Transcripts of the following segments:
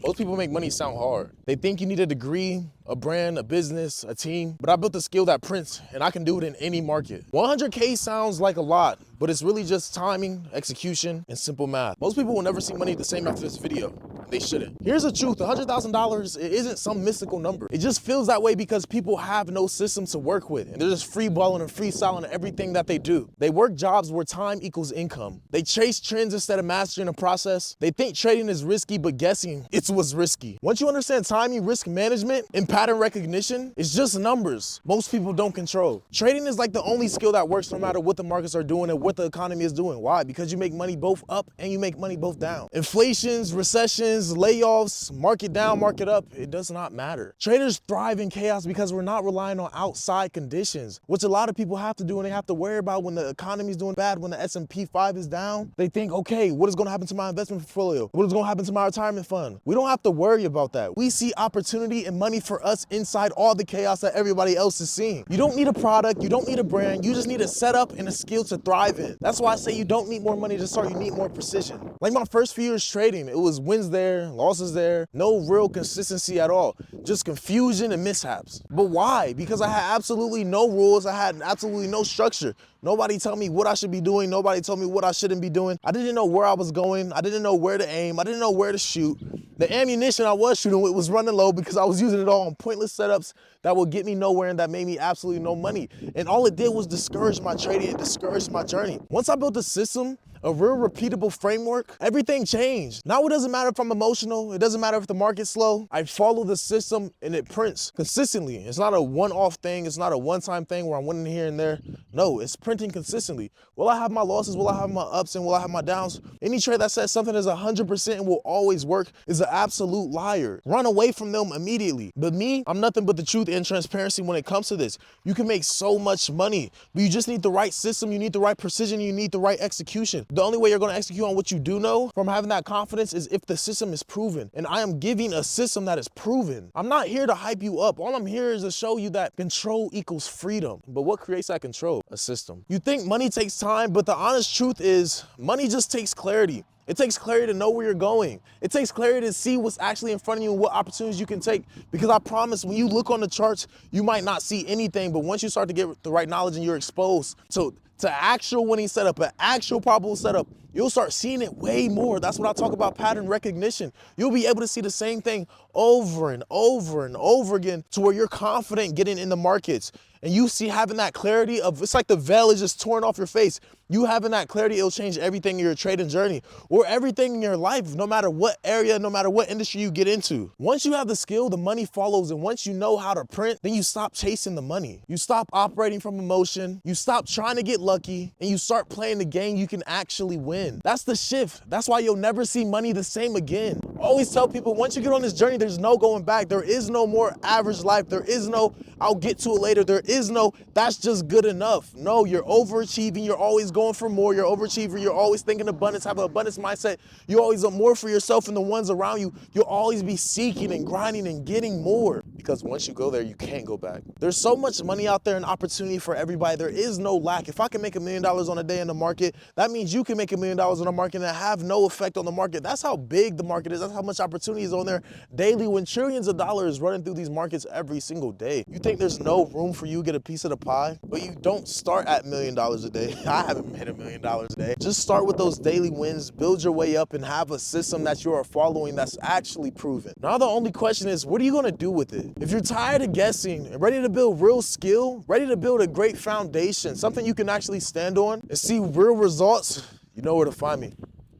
Most people make money sound hard. They think you need a degree, a brand, a business, a team, but I built a skill that prints and I can do it in any market. 100K sounds like a lot, but it's really just timing, execution, and simple math. Most people will never see money the same after this video. They shouldn't. Here's the truth, $100,000 isn't some mystical number. It just feels that way because people have no system to work with, and they're just free balling and freestyling everything that they do. They work jobs where time equals income. They chase trends instead of mastering the process. They think trading is risky, but guessing it's what's risky. Once you understand timing, risk management, and pattern recognition, it's just numbers most people don't control. Trading is like the only skill that works no matter what the markets are doing and what the economy is doing. Why? Because you make money both up and you make money both down. Inflations, recessions, layoffs, market down, market up, it does not matter. Traders thrive in chaos because we're not relying on outside conditions, which a lot of people have to do, and they have to worry about when the economy is doing bad, when the S&P 5 is down. They think, okay, what is going to happen to my investment portfolio? What is going to happen to my retirement fund? We don't have to worry about that. We see opportunity and money for us inside all the chaos that everybody else is seeing. You don't need a product, you don't need a brand, you just need a setup and a skill to thrive in. That's why I say you don't need more money to start, you need more precision. Like my first few years trading, it was wins there, losses there, no real consistency at all, just confusion and mishaps. But why? Because I had absolutely no rules, I had absolutely no structure. Nobody told me what I should be doing, nobody told me what I shouldn't be doing. I didn't know where I was going, I didn't know where to aim, I didn't know where to shoot. The ammunition I was shooting with was running low because I was using it all on pointless setups that would get me nowhere and that made me absolutely no money. And all it did was discourage my trading and discourage my journey. Once I built a system, a real repeatable framework, everything changed. Now it doesn't matter if I'm emotional, it doesn't matter if the market's slow. I follow the system and it prints consistently. It's not a one-off thing, it's not a one-time thing where I'm winning here and there. No, it's printing consistently. Will I have my losses? Will I have my ups and will I have my downs? Any trade that says something is 100% and will always work is an absolute liar. Run away from them immediately. But me, I'm nothing but the truth and transparency when it comes to this. You can make so much money, but you just need the right system, you need the right precision, you need the right execution. The only way you're gonna execute on what you do know from having that confidence is if the system is proven. And I am giving a system that is proven. I'm not here to hype you up. All I'm here is to show you that control equals freedom. But what creates that control? A system. You think money takes time, but the honest truth is money just takes clarity. It takes clarity to know where you're going. It takes clarity to see what's actually in front of you and what opportunities you can take. Because I promise when you look on the charts, you might not see anything, but once you start to get the right knowledge and you're exposed to actual winning setup, an actual probable setup, you'll start seeing it way more. That's what I talk about, pattern recognition. You'll be able to see the same thing over and over and over again to where you're confident getting in the markets. And you see having that clarity of, it's like the veil is just torn off your face. You having that clarity, it'll change everything in your trading journey or everything in your life, no matter what area, no matter what industry you get into. Once you have the skill, the money follows. And once you know how to print, then you stop chasing the money. You stop operating from emotion. You stop trying to get lucky and you start playing the game you can actually win. That's the shift. That's why you'll never see money the same again. I always tell people, once you get on this journey, there's no going back. There is no more average life. There is no, I'll get to it later. There is no, that's just good enough. No, you're overachieving. You're always going for more. You're overachiever. You're always thinking abundance, have an abundance mindset. You always want more for yourself and the ones around you. You'll always be seeking and grinding and getting more, because once you go there, you can't go back. There's so much money out there and opportunity for everybody. There is no lack. If I can make $1 million on a day in the market, that means you can make $1 million on the market and have no effect on the market. That's how big the market is. That's how much opportunity is on there daily when trillions of dollars running through these markets every single day. You think there's no room for you to get a piece of the pie? But you don't start at $1 million a day. I haven't made $1 million a day. Just start with those daily wins, build your way up and have a system that you are following that's actually proven. Now the only question is, what are you gonna do with it? If you're tired of guessing and ready to build real skill, ready to build a great foundation, something you can actually stand on and see real results, you know where to find me.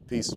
Peace.